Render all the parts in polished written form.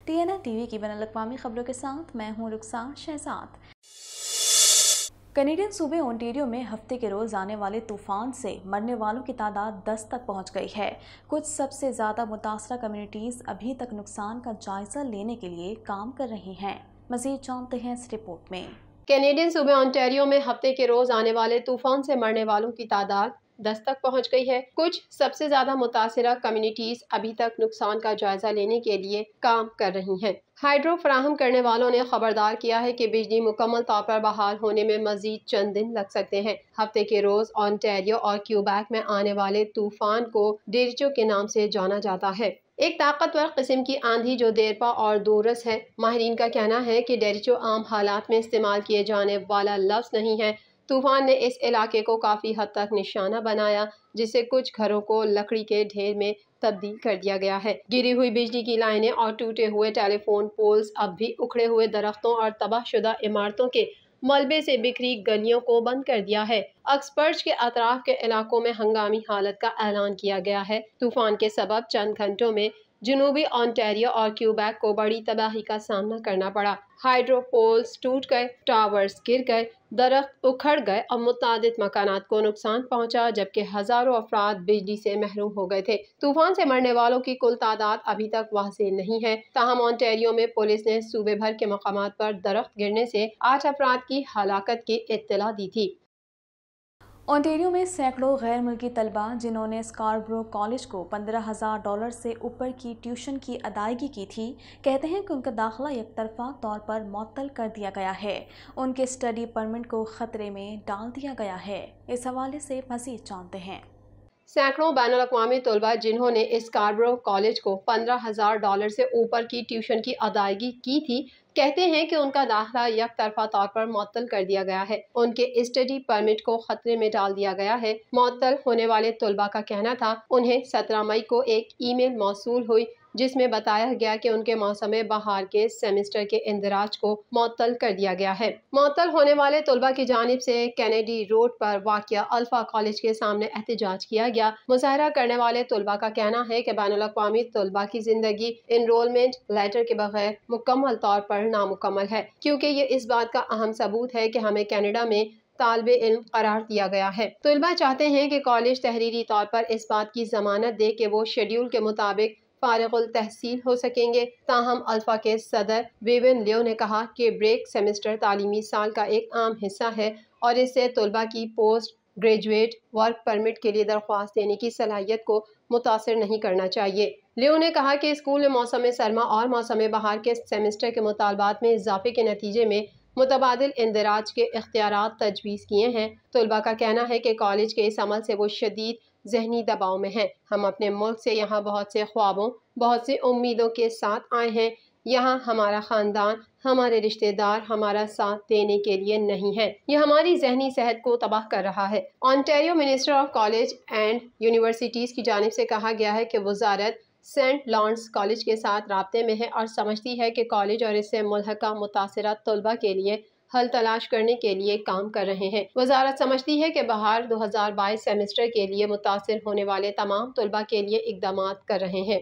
TNN TV की बैनुल-अक़वामी खबरों के साथ मैं हूं रुखसार शहजाद। कैनेडियन सूबे ओंटारियो में हफ्ते के रोज आने वाले तूफान से मरने वालों की तादाद 10 तक पहुंच गई है। कुछ सबसे ज्यादा मुतासरा कम्युनिटीज अभी तक नुकसान का जायजा लेने के लिए काम कर रही हैं। मजीद जानते हैं इस रिपोर्ट में। कैनेडियन सूबे ओंटारियो में हफ्ते के रोज आने वाले तूफान से मरने वालों की तादाद 10 तक पहुंच गई है। कुछ सबसे ज्यादा मुतासरा कम्युनिटीज अभी तक नुकसान का जायजा लेने के लिए काम कर रही हैं। हाइड्रो फराहम करने वालों ने खबरदार किया है कि बिजली मुकम्मल तौर पर बहाल होने में मजीद चंद दिन लग सकते हैं। हफ्ते के रोज ओंटारियो और क्यूबेक में आने वाले तूफान को डेरिचो के नाम से जाना जाता है। एक ताकतवर किस्म की आंधी जो देरपा और दूरस है। माहिरीन का कहना है कि डेरिचो आम हालात में इस्तेमाल किए जाने वाला लफ्ज नहीं है। तूफान ने इस इलाके को काफी हद तक निशाना बनाया, जिससे कुछ घरों को लकड़ी के ढेर में तब्दील कर दिया गया है। गिरी हुई बिजली की लाइनें और टूटे हुए टेलीफोन पोल्स अब भी उखड़े हुए दरख्तों और तबाहशुदा इमारतों के मलबे से बिखरी गलियों को बंद कर दिया है। ऑक्सफर्ड के अतराफ के इलाकों में हंगामी हालत का ऐलान किया गया है। तूफान के सबब चंद घंटों में जनूबी ओंटारियो और क्यूबेक को बड़ी तबाही का सामना करना पड़ा। हाइड्रो पोल्स टूट गए, टावर्स गिर गए, दरख्त उखड़ गए और मुतादिद मकानात को नुकसान पहुंचा, जबकि हजारों अफराद बिजली से महरूम हो गए थे। तूफान से मरने वालों की कुल तादाद अभी तक वाज़ेह नहीं है। ताहम ओंटारियो में पुलिस ने सूबे भर के मकामात पर दरख्त गिरने से 8 अफराद की हलाकत की इत्तला दी थी। ओंटारियो में सैकड़ों गैर मुल्की तलबा जिन्होंने स्कारब्रो कॉलेज को $15,000 से ऊपर की ट्यूशन की अदायगी की थी, कहते हैं कि उनका दाखिला एकतरफा तौर पर मुअत्तल कर दिया गया है। उनके स्टडी परमिट को खतरे में डाल दिया गया है। इस हवाले से मजीद जानते हैं। सैकड़ों बैनुल-अक़वामी तलबा जिन्होंने स्कारब्रो कॉलेज को $15,000 से ऊपर की ट्यूशन की अदायगी की थी, कहते हैं कि उनका दाखिला एक तरफा तौर पर मुअत्तल कर दिया गया है। उनके स्टडी परमिट को खतरे में डाल दिया गया है। मुअत्तल होने वाले तलबा का कहना था उन्हें 17 मई को एक ईमेल मौसूल हुई, जिसमें बताया गया कि उनके मौसम बहार के सेमेस्टर के इंदराज को मुअत्तल कर दिया गया है। मुअत्तल होने वाले तलबा की जानिब से कैनेडी रोड पर वाक़िया अल्फा कॉलेज के सामने एहतजाज किया गया। मुजाहरा करने वाले तलबा का कहना है कि बैनुल-अक़वामी तलबा की जिंदगी इनरोलमेंट लेटर के बगैर मुकम्मल तौर पर नामुकम्मल है, क्योंकि ये इस बात का अहम सबूत है कि हमें कनाडा में तालिबे इल्म करार दिया गया है। तलबा चाहते हैं कि कॉलेज तहरीरी तौर पर इस बात की जमानत दे कि वो शेड्यूल के मुताबिक फारिगुल तहसील हो सकेंगे। ताहम अल्फा के सदर विविन लियो ने कहा कि ब्रेक सेमेस्टर तालीमी साल का एक आम हिस्सा है और इससे तलबा की पोस्ट ग्रेजुएट वर्क परमिट के लिए दरख्वास्त देने की सलाहियत को मुतासर नहीं करना चाहिए। लियो ने कहा कि स्कूल ने मौसम सरमा और मौसम बहार के सेमेस्टर के मुतालबात में इजाफे के नतीजे में मुतबादिल इंदराज के इख्तियारात तजवीज़ किए हैं। तलबा का कहना है कि कॉलेज के इस अमल से वो शदीद जहनी दबाव में हैं। हम अपने मुल्क से यहाँ बहुत से ख्वाबों, बहुत सी उम्मीदों के साथ आए हैं। यहाँ हमारा ख़ानदान, हमारे रिश्तेदार हमारा साथ देने के लिए नहीं है। यह हमारी जहनी सेहत को तबाह कर रहा है। Ontario minister of college and universities की जानिब से कहा गया है कि वजारत सेंट लॉरेंस कॉलेज के साथ राब्ते में है और समझती है कि कॉलेज और इससे मुल्हका मुतासिरा तलबा के लिए हल तलाश करने के लिए काम कर रहे हैं। वजारत समझती है कि बहार 2022 सेमेस्टर के लिए मुतासिर होने वाले तमाम तलबा के लिए इक़दामात कर रहे हैं।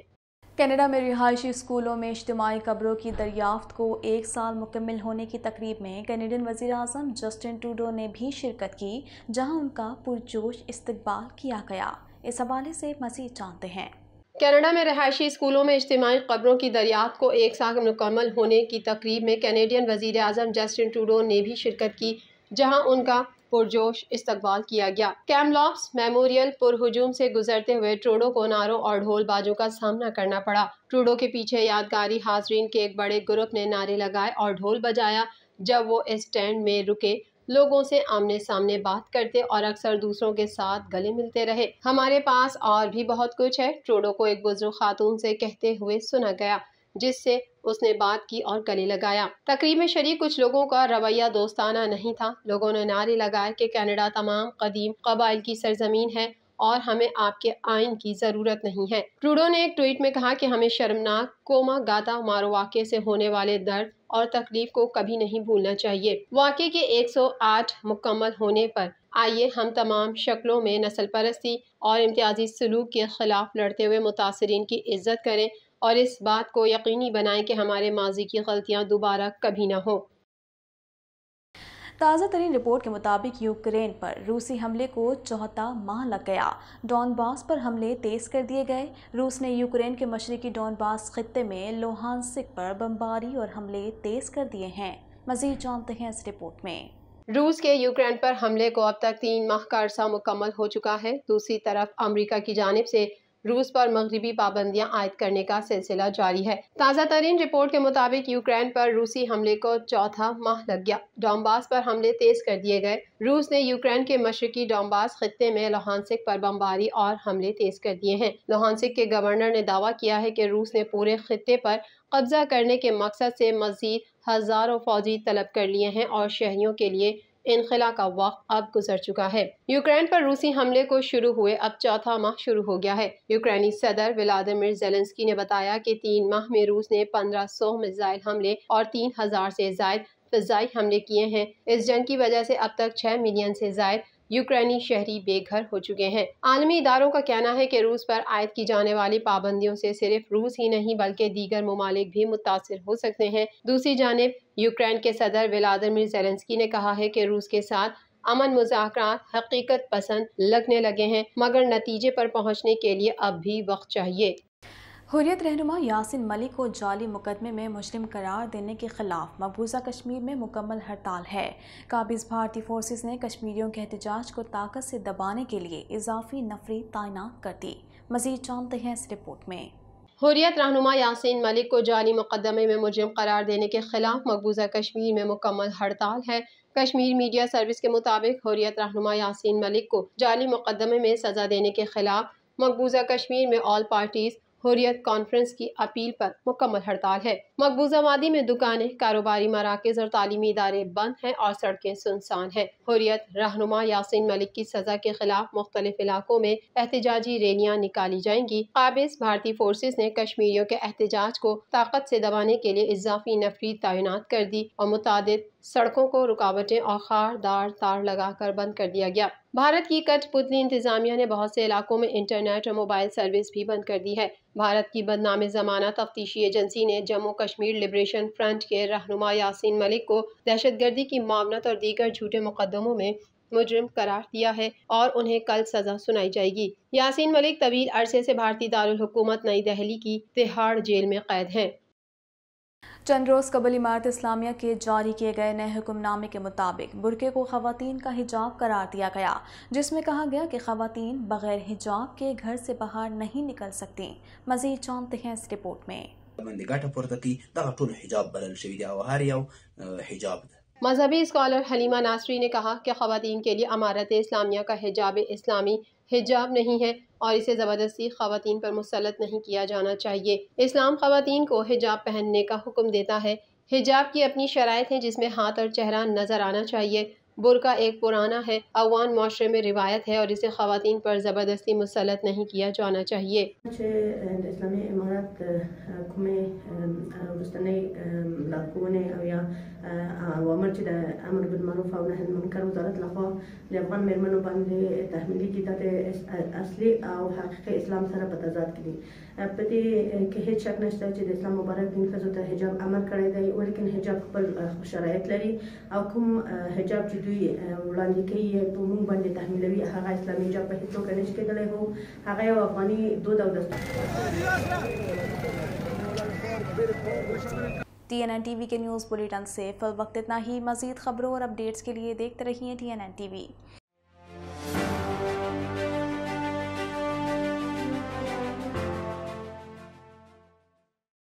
कनाडा में रिहायशी स्कूलों में इज्तिमाई कब्रों की दरियाफ्त को 1 साल मुकम्मल होने की तकरीब में कैनेडियन वज़ीर-ए-आज़म जस्टिन ट्रूडो ने भी शिरकत की, जहां उनका पुरजोश इस्तकबाल किया गया। इस हवाले से मज़ीद जानते हैं। कनाडा में रहायशी स्कूलों में इज्तिमाई कब्रों की दरियाफ्त को 1 साल मुकम्मल होने की तकरीब में कैनेडियन वज़ीर-ए-आज़म जस्टिन ट्रूडो ने भी शिरकत की, जहां उनका पुरजोश इस्तकबाल किया गया। कैमलॉप्स मेमोरियल पुरहुजूम से गुजरते हुए ट्रूडो को नारों और ढोल बाजों का सामना करना पड़ा। ट्रूडो के पीछे यादगारी हाजरीन के एक बड़े ग्रुप ने नारे लगाए और ढोल बजाया जब वो स्टैंड में रुके। लोगों से आमने सामने बात करते और अक्सर दूसरों के साथ गले मिलते रहे। हमारे पास और भी बहुत कुछ है, ट्रूडो को एक बुजुर्ग खातून से कहते हुए सुना गया, जिससे उसने बात की और गले लगाया। तकरीब में शरीक कुछ लोगों का रवैया दोस्ताना नहीं था। लोगों ने नारे लगाए कि कनाडा तमाम कदीम कबाइल की सरजमीन है और हमें आपके आइन की जरूरत नहीं है। ट्रूडो ने एक ट्वीट में कहा कि हमें शर्मनाक कोमा गाता मारो वाक़े से होने वाले दर्द और तकलीफ को कभी नहीं भूलना चाहिए। वाक़े के 108 मुकम्मल होने पर आइए हम तमाम शक्लों में नस्ल परस्ती और इम्तियाजी सलूक के खिलाफ लड़ते हुए मुतासरीन की इज्जत करें اور اس بات کو یقینی بنائیں کہ ہمارے ماضی کی غلطیاں دوبارہ کبھی نہ ہوں۔ تازہ ترین رپورٹ کے مطابق یوکرین پر روسی حملے کو چوتھا ماہ لگ گیا۔ ڈون باس پر حملے تیز کر دیے گئے۔ روس نے یوکرین کے مشرقی ڈون باس خطے میں لوہانسک پر بمباری اور حملے تیز کر دیے ہیں۔ مزید جانتے ہیں اس رپورٹ میں۔ روس کے یوکرین پر حملے کو اب تک 3 ماہ کا عرصہ مکمل ہو چکا ہے۔ دوسری طرف امریکہ کی جانب سے روس پر مغربی پابندیاں عائد کرنے کا سلسلہ جاری ہے۔ تازہ ترین رپورٹ کے مطابق یوکرین پر روسی حملے کو چوتھا ماہ لگ گیا۔ ڈونباس پر حملے تیز کر دیے گئے۔ روس نے یوکرین کے مشرقی ڈونباس خطے میں لوہانسک پر بمباری اور حملے تیز کر دیے ہیں۔ لوہانسک کے گورنر نے دعویٰ کیا ہے کہ روس نے پورے خطے پر قبضہ کرنے کے مقصد سے مزید ہزاروں فوجی طلب کر لیے ہیں اور شہریوں کے لیے انخلا کا وقت اب گزر چکا ہے۔ یوکرین پر روسی حملے کو شروع ہوئے اب چوتھا ماہ شروع ہو گیا ہے۔ یوکرینی صدر ولادیمیر زیلنسکی نے بتایا کہ 3 ماہ میں روس نے 1500 میزائل حملے اور 3000 سے زائد فضائی حملے کیے ہیں۔ اس جنگ کی وجہ سے اب تک 6 ملین سے زائد یوکرینی شہری بے گھر ہو چکے ہیں۔ عالمی اداروں کا کہنا ہے کہ روس پر عائد کی جانے والی پابندیوں سے صرف روس ہی نہیں بلکہ دیگر ممالک بھی متاثر ہو سکتے ہیں۔ دوسری جانب یوکرین کے صدر ولادیمیر زیلنسکی نے کہا ہے کہ روس کے ساتھ امن مذاکرات حقیقت پسند لگنے لگے ہیں مگر نتیجے پر پہنچنے کے لیے اب بھی وقت چاہیے۔ حریت رہنما یاسین ملک کو جعلی مقدمے میں مجرم قرار دینے کے خلاف مقبوضہ کشمیر میں مکمل ہڑتال ہے۔ قابض بھارتی فورسز نے کشمیریوں کے احتجاج کو طاقت سے دبانے کے لیے اضافی نفری تعینات کر دی۔ مزید جانتے ہیں اس رپورٹ میں۔ حریت رہنما یاسین ملک کو جعلی مقدمے میں مجرم قرار دینے کے خلاف مقبوضہ کشمیر میں مکمل ہڑتال ہے۔ کشمیر میڈیا سروس کے مطابق حریت رہنما یاسین ملک کو جعلی مقدمے میں سزا دینے کے خلاف مقبوضہ کشمیر میں آل پارٹیز حریت کانفرنس کی اپیل پر مکمل ہڑتال ہے۔ مقبوضہ وادی میں دکانیں، کاروباری مراکز اور تعلیمی ادارے بند ہیں اور سڑکیں سنسان ہیں۔ حریت رہنما یاسین ملک کی سزا کے خلاف مختلف علاقوں میں احتجاجی ریلیاں نکالی جائیں گی۔ قابض بھارتی فورسز نے کشمیریوں کے احتجاج کو طاقت سے دبانے کے لیے اضافی نفری تعینات کر دی اور متعدد سڑکوں کو رکاوٹیں اور خاردار تار لگا کر بند کر دیا گیا۔ بھارت کی کٹ پتلی انتظامیہ نے بہت سے علاقوں میں انٹرنیٹ اور موبائل سروس بھی بند کر دی ہے۔ بھارت کی بدنام زمانہ تفتیشی ایجنسی نے جموں کشمیر لبریشن فرنٹ کے رہنما یاسین ملک کو دہشت گردی کی معاونت اور دیگر جھوٹے مقدموں میں مجرم قرار دیا ہے اور انہیں کل سزا سنائی جائے گی۔ یاسین ملک طویل عرصے سے بھارتی دارالحکومت نئی دہلی کی تہاڑ جیل میں قید ہیں۔ چند روز قبل امارت اسلامیہ کے جاری کیے گئے نئے حکم نامے کے مطابق برقعے کو خواتین کا حجاب قرار دیا گیا، جس میں کہا گیا کہ خواتین بغیر حجاب کے گھر سے باہر نہیں نکل سکتی۔ مزید جانتے ہیں اس رپورٹ میں۔ مذہبی اسکالر حلیمہ ناصری نے کہا کہ خواتین کے لیے امارت اسلامیہ کا حجاب اسلامی حجاب نہیں ہے اور اسے زبردستی خواتین پر مسلط نہیں کیا جانا چاہیے۔ اسلام خواتین کو حجاب پہننے کا حکم دیتا ہے۔ حجاب کی اپنی شرائط ہیں جس میں ہاتھ اور چہرہ نظر آنا چاہیے۔ برقع ایک پرانا ہے، افغان معاشرے میں روایت ہے اور اسے خواتین پر زبردستی مسلط نہیں کیا جانا چاہیے۔ اسلامی امارات اوامر چې د امر بالمعروف او نهي عن المنکر وزارت لخوا د افغان میرمنو باندې تحمیلي کیده د اصلي او حقیقي اسلام سره په تضاد کې دي. په دې کې هیڅ شک نشته چې د اسلام مبارک دین ښځو ته حجاب امر کړی دی، ولیکن حجاب خپل شرایط لري او کوم حجاب چې دوی وړاندې کوي په موږ باندې تحمیلوي هغه اسلامي حجاب په هیڅ توګه نشي کېدلی. هو هغه یو افغاني دود او دستور. TNN ٹی وی کے نیوز بلیٹن سے فی الوقت اتنا ہی۔ مزید خبروں اور اپڈیٹس کے لیے دیکھتے رہیے TNN ٹی وی۔